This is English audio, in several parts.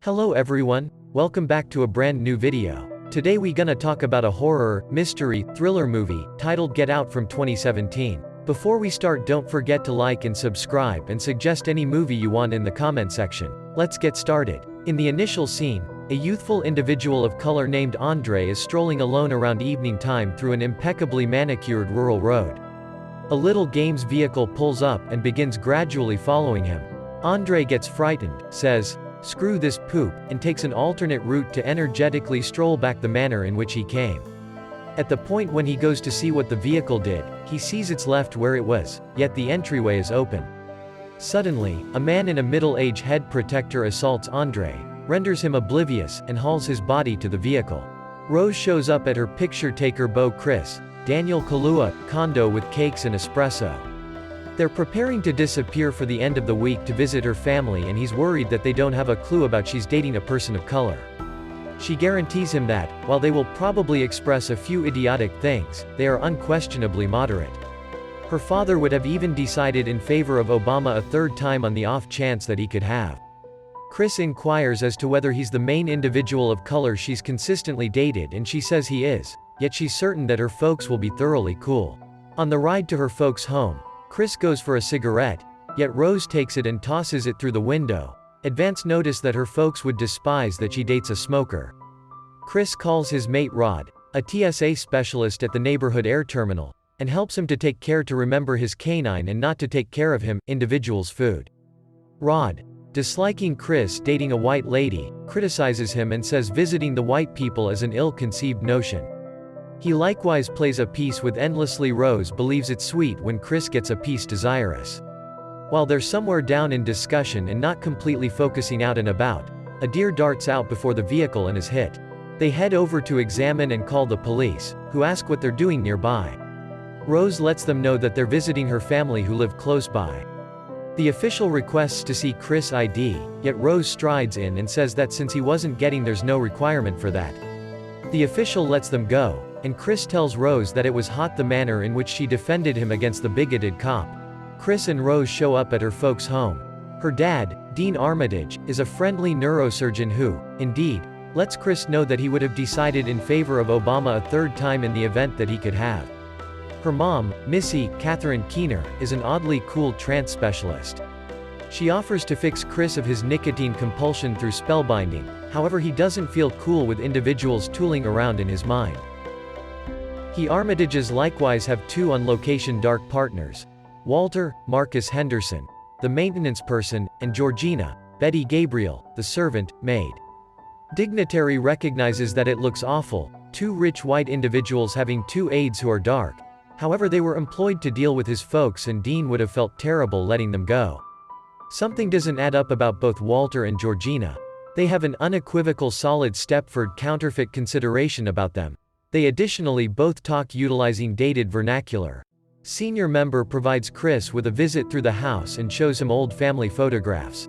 Hello everyone, welcome back to a brand new video. Today we gonna talk about a horror, mystery, thriller movie, titled Get Out from 2017. Before we start, don't forget to like and subscribe and suggest any movie you want in the comment section. Let's get started. In the initial scene, a youthful individual of color named Andre is strolling alone around evening time through an impeccably manicured rural road. A little games vehicle pulls up and begins gradually following him. Andre gets frightened, says, "Screw this poop," and takes an alternate route to energetically stroll back the manner in which he came. At the point when he goes to see what the vehicle did, he sees it's left where it was, yet the entryway is open. Suddenly, a man in a middle-aged head protector assaults Andre, renders him oblivious, and hauls his body to the vehicle. Rose shows up at her picture-taker beau Chris, Daniel Kaluuya, condo with cakes and espresso. They're preparing to disappear for the end of the week to visit her family, and he's worried that they don't have a clue about she's dating a person of color. She guarantees him that, while they will probably express a few idiotic things, they are unquestionably moderate. Her father would have even decided in favor of Obama a third time on the off chance that he could have. Chris inquires as to whether he's the main individual of color she's consistently dated, and she says he is, yet she's certain that her folks will be thoroughly cool. On the ride to her folks' home, Chris goes for a cigarette, yet Rose takes it and tosses it through the window. Advance notice that her folks would despise that she dates a smoker. Chris calls his mate Rod, a TSA specialist at the neighborhood air terminal, and helps him to take care to remember his canine and not to take care of him, individual's food. Rod, disliking Chris dating a white lady, criticizes him and says visiting the white people is an ill-conceived notion. He likewise plays a piece with endlessly. Rose believes it's sweet when Chris gets a piece desirous. While they're somewhere down in discussion and not completely focusing out and about, a deer darts out before the vehicle and is hit. They head over to examine and call the police, who ask what they're doing nearby. Rose lets them know that they're visiting her family who live close by. The official requests to see Chris' ID, yet Rose strides in and says that since he wasn't getting, there's no requirement for that. The official lets them go, and Chris tells Rose that it was hot the manner in which she defended him against the bigoted cop. Chris and Rose show up at her folks' home. Her dad, Dean Armitage, is a friendly neurosurgeon who, indeed, lets Chris know that he would have decided in favor of Obama a third time in the event that he could have. Her mom, Missy, Catherine Keener, is an oddly cool trance specialist. She offers to fix Chris of his nicotine compulsion through spellbinding, however he doesn't feel cool with individuals tooling around in his mind. He Armitages likewise have two on-location dark partners. Walter, Marcus Henderson, the maintenance person, and Georgina, Betty Gabriel, the servant, maid. Dignitary recognizes that it looks awful, two rich white individuals having two aides who are dark. However, they were employed to deal with his folks, and Dean would have felt terrible letting them go. Something doesn't add up about both Walter and Georgina. They have an unequivocal solid Stepford counterfeit consideration about them. They additionally both talk utilizing dated vernacular. Senior member provides Chris with a visit through the house and shows him old family photographs.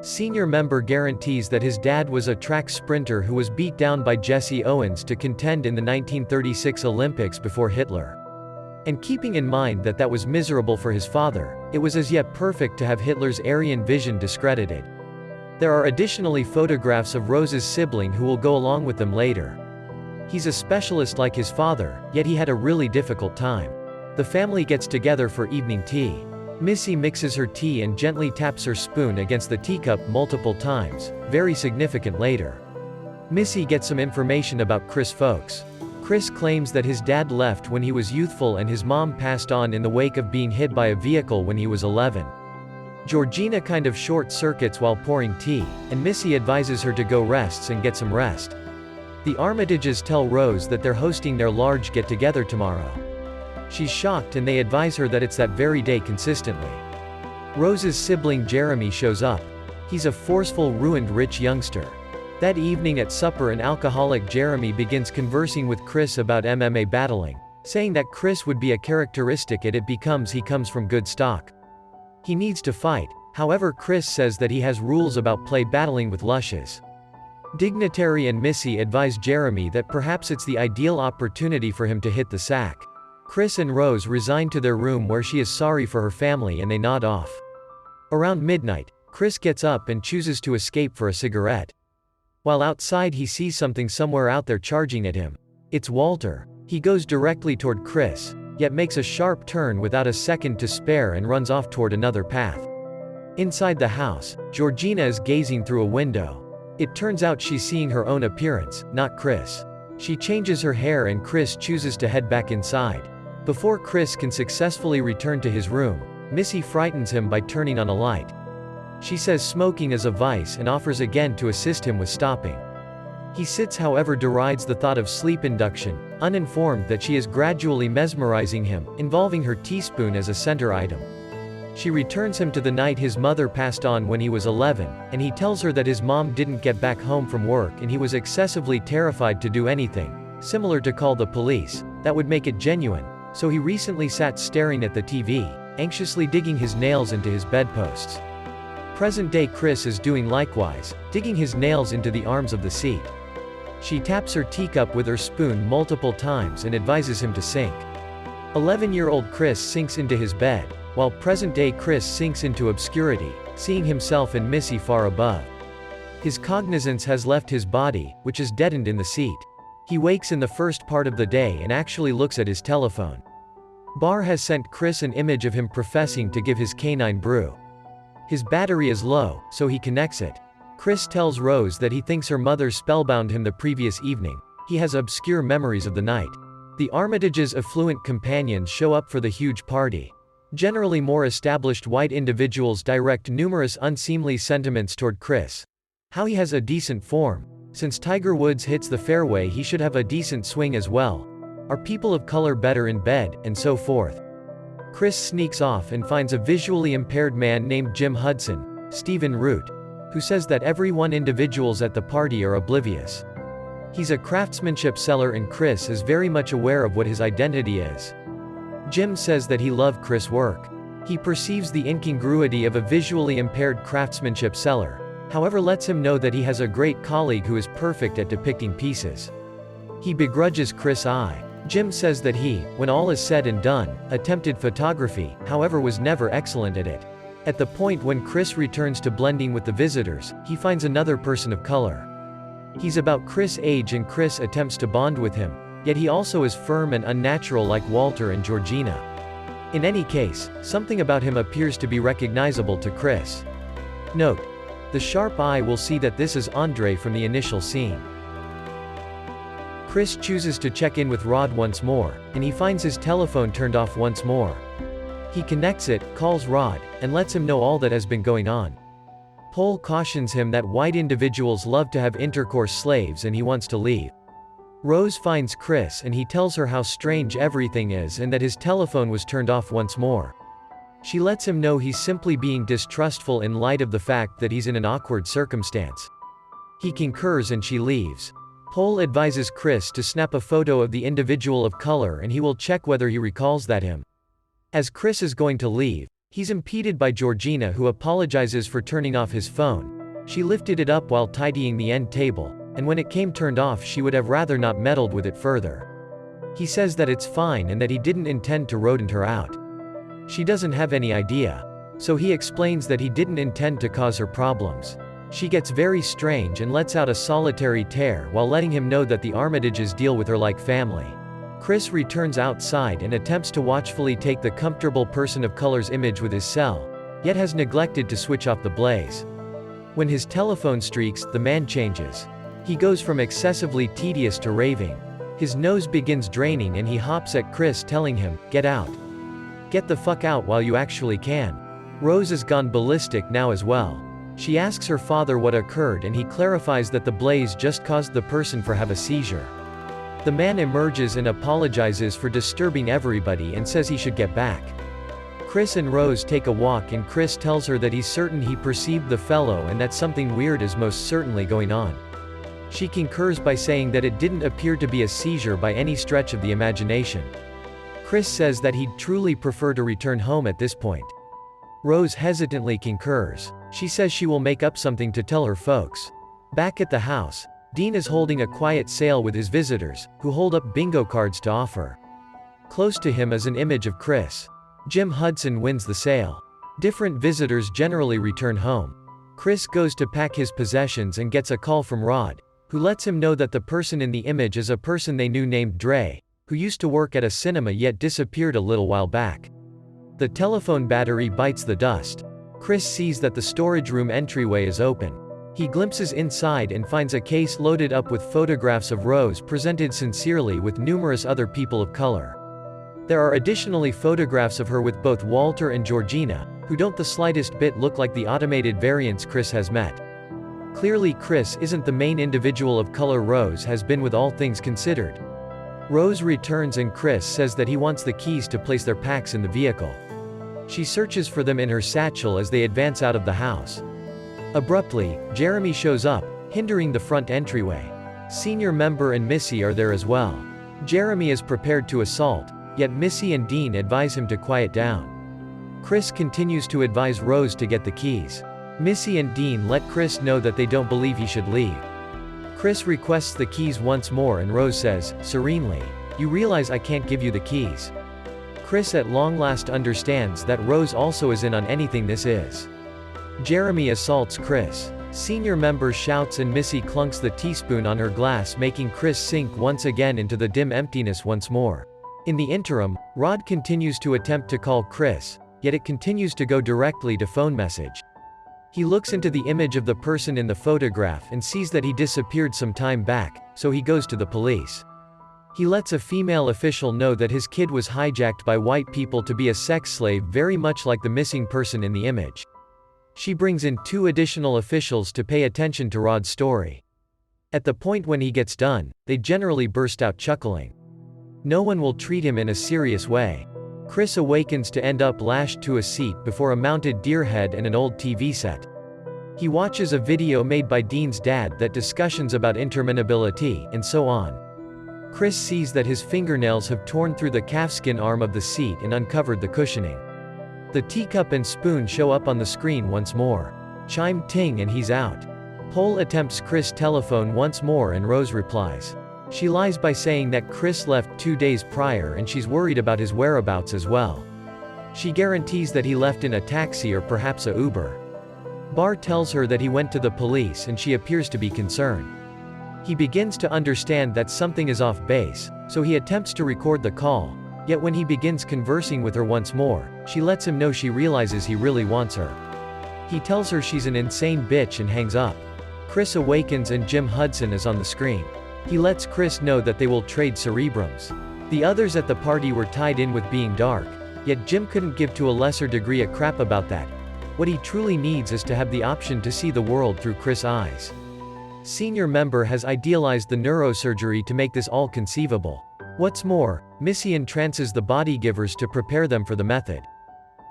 Senior member guarantees that his dad was a track sprinter who was beat down by Jesse Owens to contend in the 1936 Olympics before Hitler. And keeping in mind that that was miserable for his father, it was as yet perfect to have Hitler's Aryan vision discredited. There are additionally photographs of Rose's sibling who will go along with them later. He's a specialist like his father, yet he had a really difficult time. The family gets together for evening tea. Missy mixes her tea and gently taps her spoon against the teacup multiple times, very significant later. Missy gets some information about Chris' folks. Chris claims that his dad left when he was youthful and his mom passed on in the wake of being hit by a vehicle when he was 11. Georgina kind of short-circuits while pouring tea, and Missy advises her to go rest and get some rest. The Armitages tell Rose that they're hosting their large get-together tomorrow. She's shocked and they advise her that it's that very day consistently. Rose's sibling Jeremy shows up. He's a forceful, ruined rich youngster. That evening at supper, an alcoholic Jeremy begins conversing with Chris about MMA battling, saying that Chris would be a characteristic it becomes he comes from good stock. He needs to fight, however Chris says that he has rules about play battling with lushes. Dignitary and Missy advise Jeremy that perhaps it's the ideal opportunity for him to hit the sack. Chris and Rose resign to their room where she is sorry for her family and they nod off. Around midnight, Chris gets up and chooses to escape for a cigarette. While outside he sees something somewhere out there charging at him. It's Walter. He goes directly toward Chris, yet makes a sharp turn without a second to spare and runs off toward another path. Inside the house, Georgina is gazing through a window. It turns out she's seeing her own appearance, not Chris. She changes her hair and Chris chooses to head back inside. Before Chris can successfully return to his room, Missy frightens him by turning on a light. She says smoking is a vice and offers again to assist him with stopping. He sits, however, derides the thought of sleep induction, uninformed that she is gradually mesmerizing him, involving her teaspoon as a center item. She returns him to the night his mother passed on when he was 11, and he tells her that his mom didn't get back home from work and he was excessively terrified to do anything, similar to call the police, that would make it genuine, so he recently sat staring at the TV, anxiously digging his nails into his bedposts. Present-day Chris is doing likewise, digging his nails into the arms of the seat. She taps her teacup with her spoon multiple times and advises him to sink. 11-year-old Chris sinks into his bed, while present-day Chris sinks into obscurity, seeing himself and Missy far above. His cognizance has left his body, which is deadened in the seat. He wakes in the first part of the day and actually looks at his telephone. Barr has sent Chris an image of him professing to give his canine brew. His battery is low, so he connects it. Chris tells Rose that he thinks her mother spellbound him the previous evening. He has obscure memories of the night. The Armitages' affluent companions show up for the huge party. Generally more established white individuals direct numerous unseemly sentiments toward Chris. How he has a decent form. Since Tiger Woods hits the fairway he should have a decent swing as well. Are people of color better in bed, and so forth. Chris sneaks off and finds a visually impaired man named Jim Hudson, Stephen Root, who says that everyone individuals at the party are oblivious. He's a craftsmanship seller and Chris is very much aware of what his identity is. Jim says that he loved Chris' work. He perceives the incongruity of a visually impaired craftsmanship seller, however lets him know that he has a great colleague who is perfect at depicting pieces. He begrudges Chris' eye. Jim says that he, when all is said and done, attempted photography, however was never excellent at it. At the point when Chris returns to blending with the visitors, he finds another person of color. He's about Chris' age and Chris attempts to bond with him, yet he also is firm and unnatural like Walter and Georgina. In any case, something about him appears to be recognizable to Chris. Note: the sharp eye will see that this is Andre from the initial scene. Chris chooses to check in with Rod once more, and he finds his telephone turned off once more. He connects it, calls Rod, and lets him know all that has been going on. Pole cautions him that white individuals love to have intercourse slaves and he wants to leave. Rose finds Chris and he tells her how strange everything is and that his telephone was turned off once more. She lets him know he's simply being distrustful in light of the fact that he's in an awkward circumstance. He concurs and she leaves. Pole advises Chris to snap a photo of the individual of color and he will check whether he recalls that him. As Chris is going to leave, he's impeded by Georgina who apologizes for turning off his phone. She lifted it up while tidying the end table, and when it came turned off she would have rather not meddled with it further. He says that it's fine and that he didn't intend to rodent her out. She doesn't have any idea. So he explains that he didn't intend to cause her problems. She gets very strange and lets out a solitary tear while letting him know that the Armitages deal with her like family. Chris returns outside and attempts to watchfully take the comfortable person of color's image with his cell, yet has neglected to switch off the blaze. When his telephone streaks, the man changes. He goes from excessively tedious to raving. His nose begins draining and he hops at Chris telling him, "Get out. Get the fuck out while you actually can." Rose has gone ballistic now as well. She asks her father what occurred and he clarifies that the blaze just caused the person to have a seizure. The man emerges and apologizes for disturbing everybody and says he should get back. Chris and Rose take a walk and Chris tells her that he's certain he perceived the fellow and that something weird is most certainly going on. She concurs by saying that it didn't appear to be a seizure by any stretch of the imagination. Chris says that he'd truly prefer to return home at this point. Rose hesitantly concurs. She says she will make up something to tell her folks. Back at the house, Dean is holding a quiet sale with his visitors, who hold up bingo cards to offer. Close to him is an image of Chris. Jim Hudson wins the sale. Different visitors generally return home. Chris goes to pack his possessions and gets a call from Rod, who lets him know that the person in the image is a person they knew named Dre, who used to work at a cinema yet disappeared a little while back. The telephone battery bites the dust. Chris sees that the storage room entryway is open. He glimpses inside and finds a case loaded up with photographs of Rose presented sincerely with numerous other people of color. There are additionally photographs of her with both Walter and Georgina, who don't the slightest bit look like the automated variants Chris has met. Clearly Chris isn't the main individual of color Rose has been with, all things considered. Rose returns and Chris says that he wants the keys to place their packs in the vehicle. She searches for them in her satchel as they advance out of the house. Abruptly, Jeremy shows up, hindering the front entryway. Senior member and Missy are there as well. Jeremy is prepared to assault, yet Missy and Dean advise him to quiet down. Chris continues to advise Rose to get the keys. Missy and Dean let Chris know that they don't believe he should leave. Chris requests the keys once more and Rose says, serenely, "You realize I can't give you the keys." Chris at long last understands that Rose also is in on anything this is. Jeremy assaults Chris. Senior member shouts and Missy clunks the teaspoon on her glass, making Chris sink once again into the dim emptiness once more. In the interim, Rod continues to attempt to call Chris, yet it continues to go directly to phone message. He looks into the image of the person in the photograph and sees that he disappeared some time back, so he goes to the police. He lets a female official know that his kid was hijacked by white people to be a sex slave, very much like the missing person in the image. She brings in 2 additional officials to pay attention to Rod's story. At the point when he gets done, they generally burst out chuckling. No one will treat him in a serious way. Chris awakens to end up lashed to a seat before a mounted deer head and an old TV set. He watches a video made by Dean's dad that discussions about interminability, and so on. Chris sees that his fingernails have torn through the calfskin arm of the seat and uncovered the cushioning. The teacup and spoon show up on the screen once more. Chime ting and he's out. Pole attempts Chris' telephone once more and Rose replies. She lies by saying that Chris left 2 days prior and she's worried about his whereabouts as well. She guarantees that he left in a taxi or perhaps a Uber. Barr tells her that he went to the police and she appears to be concerned. He begins to understand that something is off base, so he attempts to record the call, yet when he begins conversing with her once more, she lets him know she realizes he really wants her. He tells her she's an insane bitch and hangs up. Chris awakens and Jim Hudson is on the screen. He lets Chris know that they will trade cerebrums. The others at the party were tied in with being dark, yet Jim couldn't give to a lesser degree a crap about that. What he truly needs is to have the option to see the world through Chris' eyes. Senior member has idealized the neurosurgery to make this all conceivable. What's more, Missy entrances the body givers to prepare them for the method.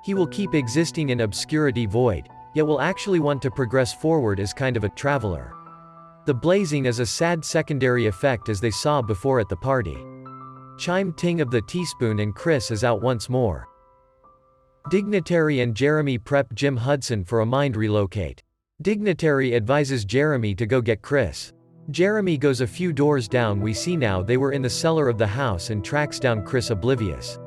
He will keep existing in obscurity void, yet will actually want to progress forward as kind of a traveler. The blazing is a sad secondary effect as they saw before at the party. Chime ting of the teaspoon and Chris is out once more. Dignitary and Jeremy prep Jim Hudson for a mind relocate. Dignitary advises Jeremy to go get Chris. Jeremy goes a few doors down. We see now they were in the cellar of the house and tracks down Chris oblivious.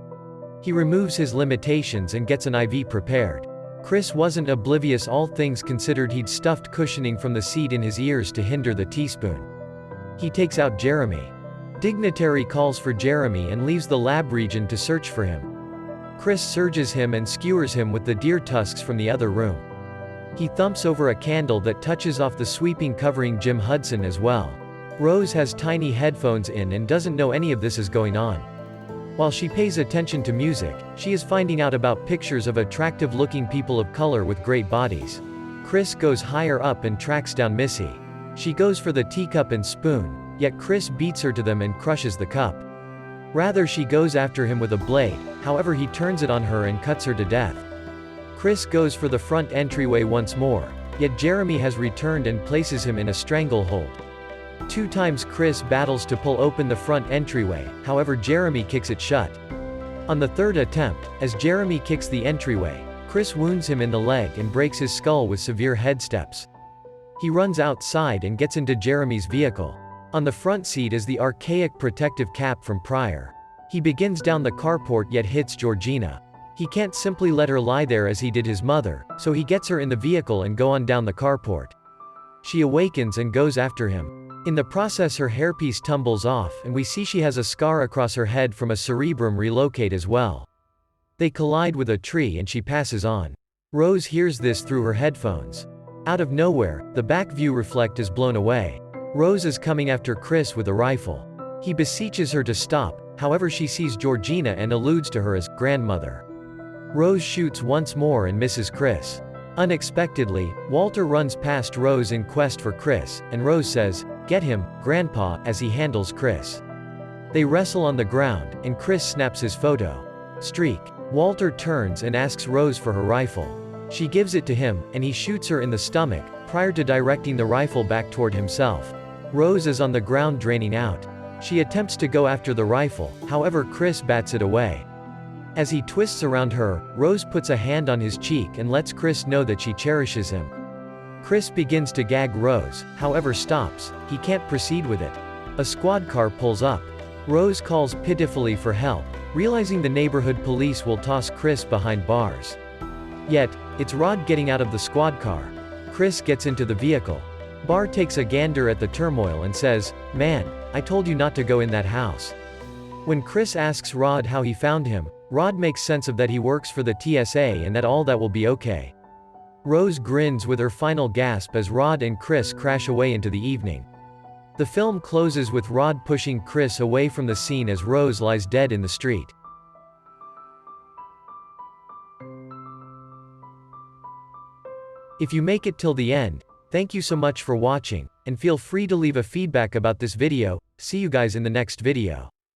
He removes his limitations and gets an IV prepared. Chris wasn't oblivious, all things considered. He'd stuffed cushioning from the seat in his ears to hinder the teaspoon. He takes out Jeremy. Dignitary calls for Jeremy and leaves the lab region to search for him. Chris surges him and skewers him with the deer tusks from the other room. He thumps over a candle that touches off the sweeping covering Jim Hudson as well. Rose has tiny headphones in and doesn't know any of this is going on. While she pays attention to music, she is finding out about pictures of attractive-looking people of color with great bodies. Chris goes higher up and tracks down Missy. She goes for the teacup and spoon, yet Chris beats her to them and crushes the cup. Rather, she goes after him with a blade, however he turns it on her and cuts her to death. Chris goes for the front entryway once more, yet Jeremy has returned and places him in a stranglehold. 2 times Chris battles to pull open the front entryway, however Jeremy kicks it shut. On the 3rd attempt, as Jeremy kicks the entryway, Chris wounds him in the leg and breaks his skull with severe head steps. He runs outside and gets into Jeremy's vehicle. On the front seat is the archaic protective cap from prior. He begins down the carport yet hits Georgina. He can't simply let her lie there as he did his mother, so he gets her in the vehicle and go on down the carport. She awakens and goes after him. In the process her hairpiece tumbles off and we see she has a scar across her head from a cerebrum relocate as well. They collide with a tree and she passes on. Rose hears this through her headphones. Out of nowhere, the back view reflect is blown away. Rose is coming after Chris with a rifle. He beseeches her to stop, however she sees Georgina and alludes to her as grandmother. Rose shoots once more and misses Chris. Unexpectedly, Walter runs past Rose in quest for Chris, and Rose says, "Get him, Grandpa," as he handles Chris. They wrestle on the ground, and Chris snaps his photo. Streak. Walter turns and asks Rose for her rifle. She gives it to him, and he shoots her in the stomach, prior to directing the rifle back toward himself. Rose is on the ground draining out. She attempts to go after the rifle, however Chris bats it away. As he twists around her, Rose puts a hand on his cheek and lets Chris know that she cherishes him. Chris begins to gag Rose, however stops, he can't proceed with it. A squad car pulls up. Rose calls pitifully for help, realizing the neighborhood police will toss Chris behind bars. Yet, it's Rod getting out of the squad car. Chris gets into the vehicle. Barr takes a gander at the turmoil and says, "Man, I told you not to go in that house." When Chris asks Rod how he found him, Rod makes sense of that he works for the TSA and that all that will be okay. Rose grins with her final gasp as Rod and Chris crash away into the evening. The film closes with Rod pushing Chris away from the scene as Rose lies dead in the street. If you make it till the end, thank you so much for watching, and feel free to leave a feedback about this video. See you guys in the next video.